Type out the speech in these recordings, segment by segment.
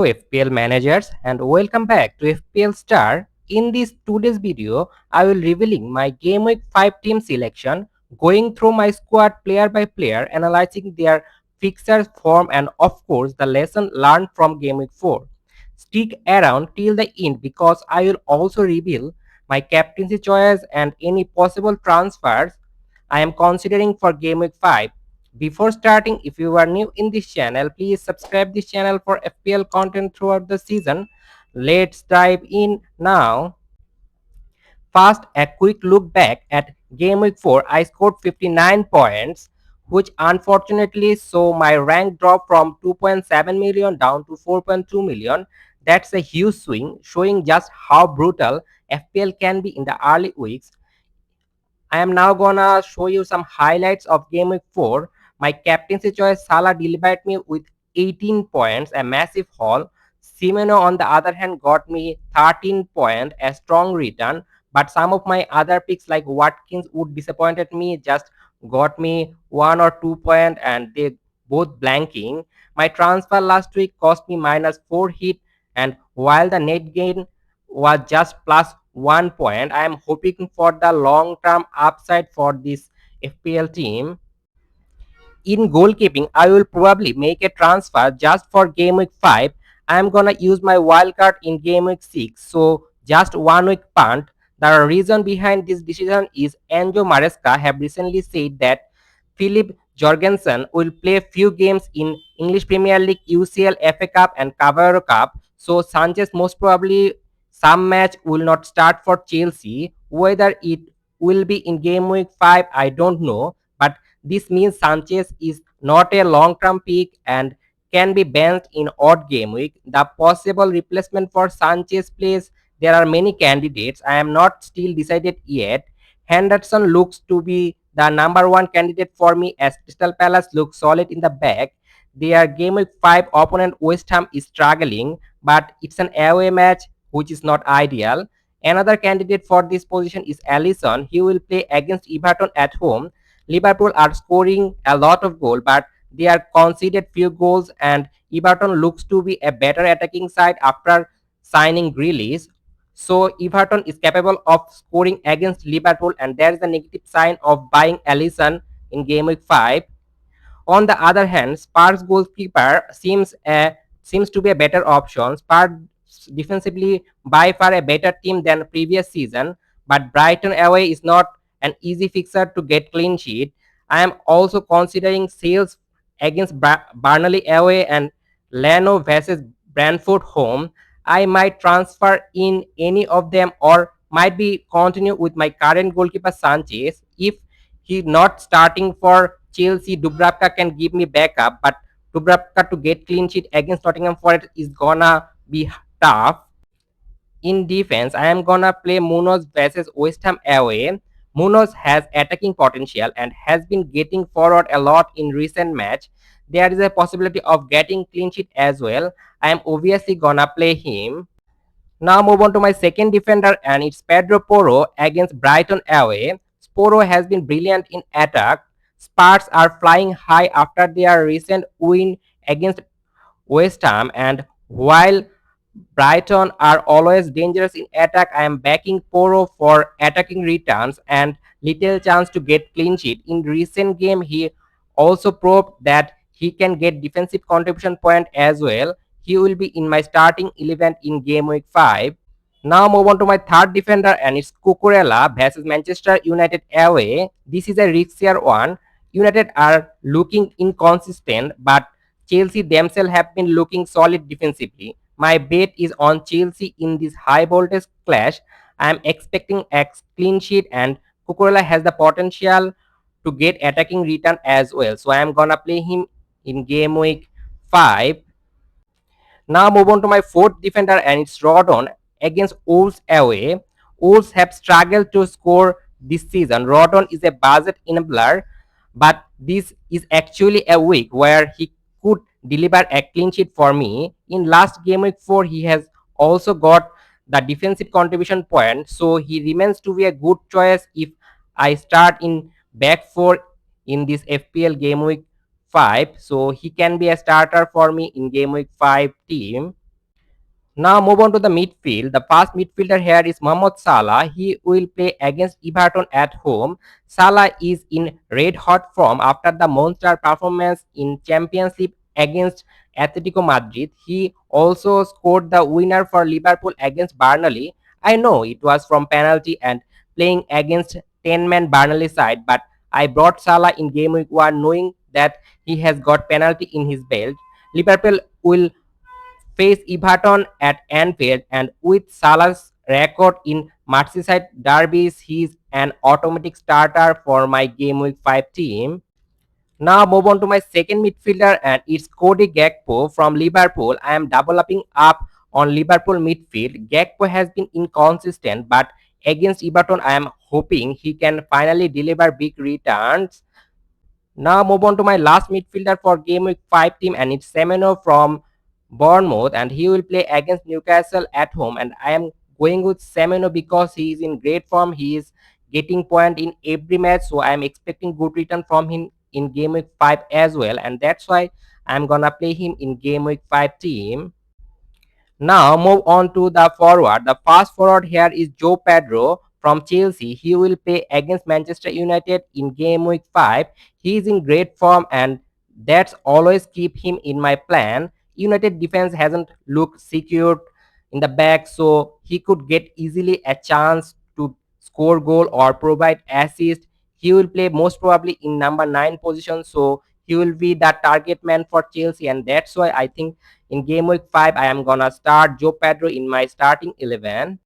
FPL managers and welcome back to FPL Star. In this today's video, I will revealing my Game Week 5 team selection, going through my squad player by player, analyzing their fixtures form and of course the lesson learned from Game Week 4. Stick around till the end because I will also reveal my captaincy choice and any possible transfers I am considering for Game Week 5. Before starting, if you are new in this channel, please subscribe this channel for FPL content throughout the season. Let's dive in now. First, a quick look back at Game Week 4. I scored 59 points, which unfortunately saw my rank drop from 2.7 million down to 4.2 million. That's a huge swing, showing just how brutal FPL can be in the early weeks. I am now gonna show you some highlights of Game Week 4. My captaincy choice Salah delivered me with 18 points, a massive haul. Simeno on the other hand got me 13 points, a strong return. But some of my other picks like Watkins would disappointed me, just got me 1 or 2 points and they both blanking. My transfer last week cost me -4 hit, and while the net gain was just +1 point. I am hoping for the long term upside for this FPL team. In goalkeeping, I will probably make a transfer just for Game Week 5. I am gonna use my wildcard in Game Week 6, so just 1 week punt. The reason behind this decision is Enzo Maresca have recently said that Philip Jorgensen will play few games in English Premier League, UCL, FA Cup and Carabao Cup. So Sanchez most probably some match will not start for Chelsea. Whether it will be in Game Week 5, I don't know. But this means Sanchez is not a long-term pick and can be benched in odd game week. The possible replacement for Sanchez plays, there are many candidates. I am not still decided yet. Henderson looks to be the number one candidate for me as Crystal Palace looks solid in the back. Their Game Week 5 opponent West Ham is struggling, but it's an away match which is not ideal. Another candidate for this position is Alisson. He will play against Everton at home. Liverpool are scoring a lot of goals, but they are conceded few goals, and Everton looks to be a better attacking side after signing Grealish. So Everton is capable of scoring against Liverpool, and there is a negative sign of buying Alisson in Game Week 5. On the other hand, Spurs goalkeeper seems to be a better option. Spurs defensively by far a better team than previous season, but Brighton away is not an easy fixer to get clean sheet. I am also considering sales against Burnley away and Leno versus Brentford home. I might transfer in any of them or might be continue with my current goalkeeper Sanchez. If he not starting for Chelsea, Dubravka can give me backup, but Dubravka to get clean sheet against Nottingham Forest is gonna be tough. In defense, I am gonna play Munoz versus West Ham away. Munoz has attacking potential and has been getting forward a lot in recent match. There is a possibility of getting clean sheet as well. I am obviously gonna play him. Now move on to my second defender, and it's Pedro Porro against Brighton away. Porro has been brilliant in attack. Spurs are flying high after their recent win against West Ham, and while Brighton are always dangerous in attack, I am backing Porro for attacking returns and little chance to get clean sheet. In recent game, he also proved that he can get defensive contribution point as well. He will be in my starting 11 in Game Week 5. Now move on to my third defender, and it's Cucurella versus Manchester United away. This is a riskier one. United are looking inconsistent, but Chelsea themselves have been looking solid defensively. My bet is on Chelsea in this high voltage clash. I am expecting a clean sheet, and Cucurella has the potential to get attacking return as well. So I am gonna play him in Game Week 5. Now move on to my fourth defender, and it's Rodon against Wolves away. Wolves have struggled to score this season. Rodon is a budget enabler, but this is actually a week where he could deliver a clean sheet for me. In last Game Week 4, he has also got the defensive contribution point, so he remains to be a good choice if I start in back four in this FPL Game Week 5. So he can be a starter for me in Game Week 5 team. Now move on to the midfield. The first midfielder here is Mohamed Salah. He will play against Everton at home. Salah is in red hot form after the monster performance in Championship against Atletico Madrid. He also scored the winner for Liverpool against Burnley. I know it was from penalty and playing against 10-man Burnley side, but I brought Salah in game week 1 knowing that he has got penalty in his belt. Liverpool will face Everton at Anfield, and with Salah's record in Merseyside derbies, he's an automatic starter for my Game Week 5 team. Now move on to my second midfielder, and it's Cody Gakpo from Liverpool. I am developing up on Liverpool midfield. Gakpo has been inconsistent, but against Everton, I am hoping he can finally deliver big returns. Now move on to my last midfielder for game week 5 team, and it's Semeno from Bournemouth, and he will play against Newcastle at home, and I am going with Semeno because he is in great form. He is getting point in every match, so I am expecting good return from him in game week 5 as well, and that's why I'm gonna play him in game week 5 team. Now move on to the forward. The fast forward here is Joe Pedro from Chelsea. He will play against Manchester United in game week 5. He is in great form, and that's always keep him in my plan. United defense hasn't looked secured in the back, so he could get easily a chance to score goal or provide assist. He will play most probably in number 9 position, so he will be the target man for Chelsea, and that's why I think in game week 5, I am gonna start Joe Pedro in my starting 11.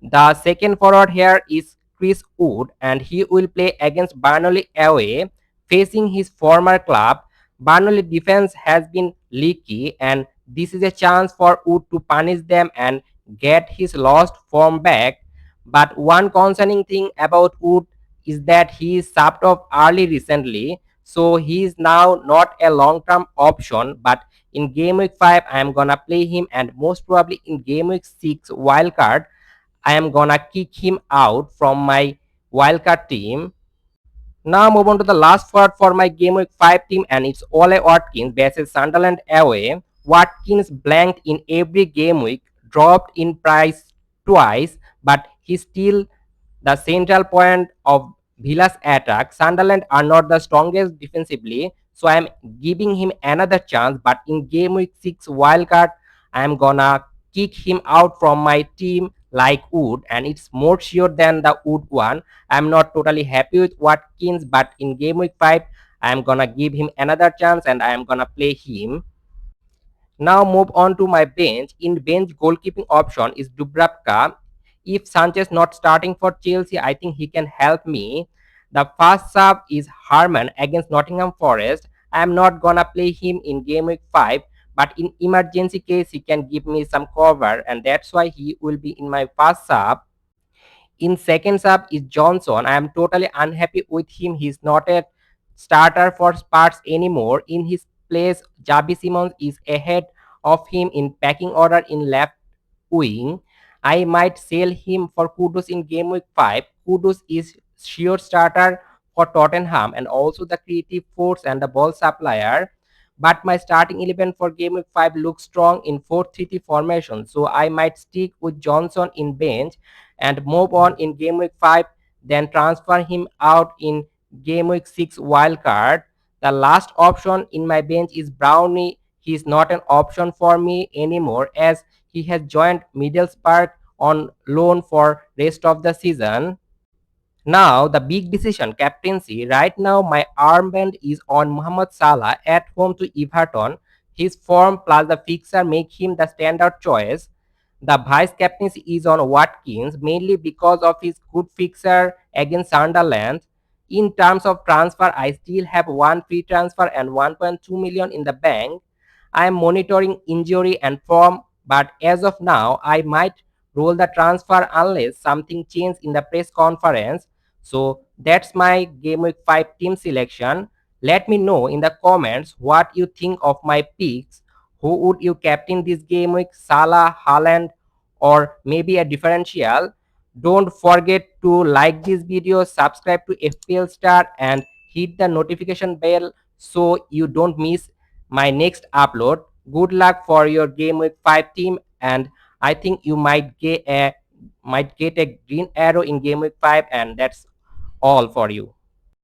The second forward here is Chris Wood, and he will play against Burnley away, facing his former club. Burnley defense has been leaky, and this is a chance for Wood to punish them and get his lost form back. But one concerning thing about Wood is that he is subbed off early recently, so he is now not a long-term option. But in game week 5, I am gonna play him, and most probably in game week 6 wildcard I am gonna kick him out from my wildcard team. Now move on to the last part for my game week 5 team, and it's Ole Watkins versus Sunderland away. Watkins blanked in every game week, dropped in price twice, but he's still the central point of Villa's attack. Sunderland are not the strongest defensively, so I am giving him another chance. But in game week 6 wildcard, I am gonna kick him out from my team like Wood, and it's more sure than the Wood one. I'm not totally happy with Watkins, but in game week 5, I'm gonna give him another chance and I'm gonna play him. Now move on to my bench. In bench goalkeeping option is Dubravka. If Sanchez not starting for Chelsea, I think he can help me. The first sub is Harman against Nottingham Forest. I am not gonna play him in game week 5, but in emergency case he can give me some cover, and that's why he will be in my first sub. In second sub is Johnson. I am totally unhappy with him. He's not a starter for Spurs anymore. In his place, Javi Simons is ahead of him in packing order in left wing. I might sell him for Kudus in game week 5. Kudus is sure starter for Tottenham and also the creative force and the ball supplier. But my starting 11 for game week 5 looks strong in 4-3-3 formation. So I might stick with Johnson in bench and move on in game week 5, then transfer him out in game week 6 wildcard. The last option in my bench is Brownie. He is not an option for me anymore as he has joined Middlesbrough on loan for rest of the season. Now, the big decision, captaincy. Right now, my armband is on Mohamed Salah at home to Everton. His form plus the fixer make him the standard choice. The vice captaincy is on Watkins, mainly because of his good fixer against Sunderland. In terms of transfer, I still have one free transfer and 1.2 million in the bank. I am monitoring injury and form, but as of now, I might roll the transfer unless something changes in the press conference. So that's my game week 5 team selection. Let me know in the comments what you think of my picks. Who would you captain this game week? Salah, Haaland, or maybe a differential? Don't forget to like this video, subscribe to FPL Star, and hit the notification bell so you don't miss my next upload. Good luck for your game week 5 team, and I think you might get a green arrow in game week 5, and that's all for you.